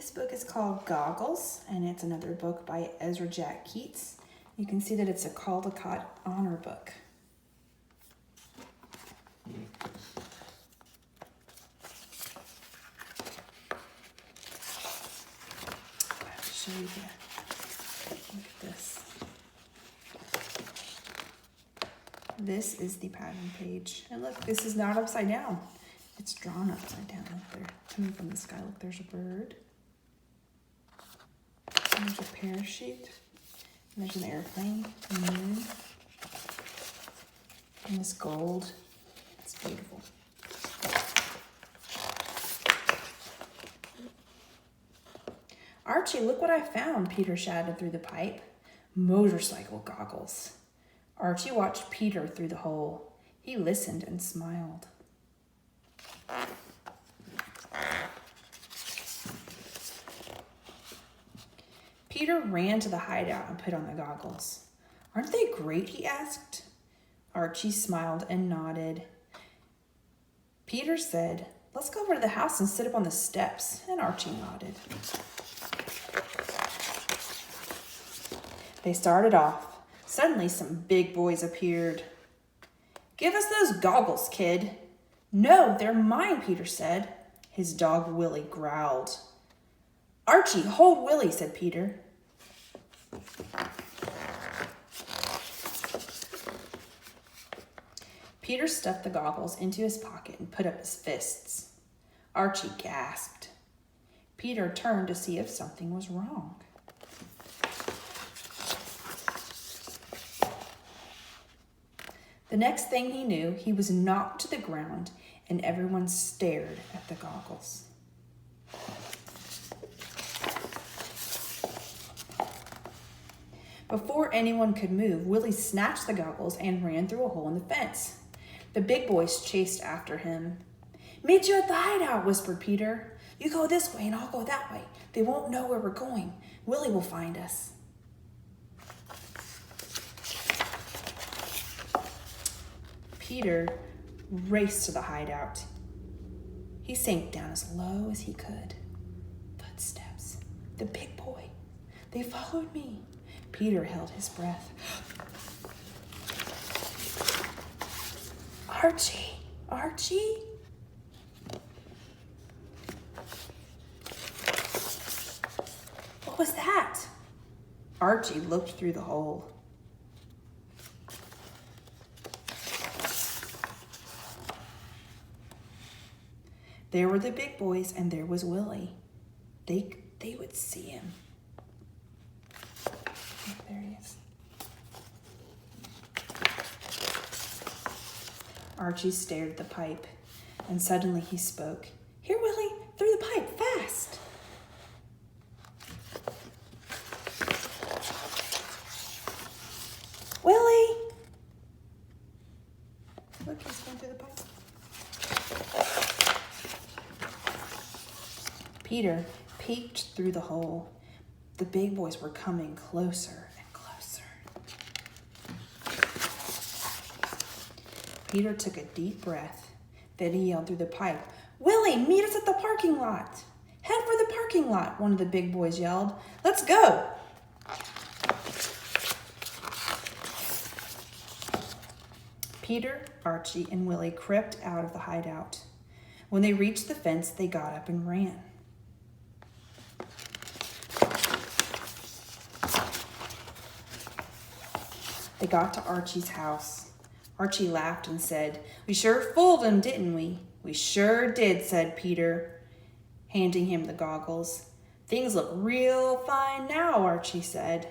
This book is called Goggles, and it's another book by Ezra Keats. You can see that it's a Caldecott honor book. I'll show you here. Look at this. This is the pattern page. And look, this is not upside down. It's drawn upside down. Look, they're coming from the sky. Look, there's a bird. And there's a parachute. And there's an airplane. A moon. And this gold. It's beautiful. Archie, look what I found, Peter shouted through the pipe. Motorcycle goggles. Archie watched Peter through the hole. He listened and smiled. Peter ran to the hideout and put on the goggles. Aren't they great? He asked. Archie smiled and nodded. Peter said, let's go over to the house and sit up on the steps. And Archie nodded. They started off. Suddenly, some big boys appeared. Give us those goggles, kid. No, they're mine, Peter said. His dog Willie growled. Archie, hold Willie, said Peter. Peter stuffed the goggles into his pocket and put up his fists. Archie gasped. Peter turned to see if something was wrong. The next thing he knew, he was knocked to the ground and everyone stared at the goggles. Before anyone could move, Willie snatched the goggles and ran through a hole in the fence. The big boys chased after him. Meet you at the hideout, whispered Peter. You go this way and I'll go that way. They won't know where we're going. Willie will find us. Peter raced to the hideout. He sank down as low as he could. Footsteps. The big boy. They followed me. Peter held his breath. Archie! Archie! What was that? Archie looked through the hole. There were the big boys, and there was Willie. They would see him. Oh, there he is. Archie stared at the pipe, and suddenly he spoke. Here, Willie, through the pipe, fast! Willie! Look, he's going through the pipe. Peter peeked through the hole. The big boys were coming closer and closer. Peter took a deep breath. Then he yelled through the pipe, Willie, meet us at the parking lot. Head for the parking lot, one of the big boys yelled. Let's go. Peter, Archie, and Willie crept out of the hideout. When they reached the fence, they got up and ran. They got to Archie's house. Archie laughed and said, We sure fooled him, didn't we? We sure did, said Peter, handing him the goggles. Things look real fine now, Archie said.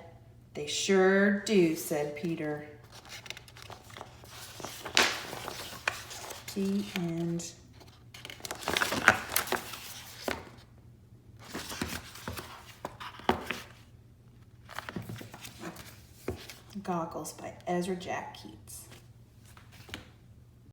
They sure do, said Peter. The end. Goggles by Ezra Keats.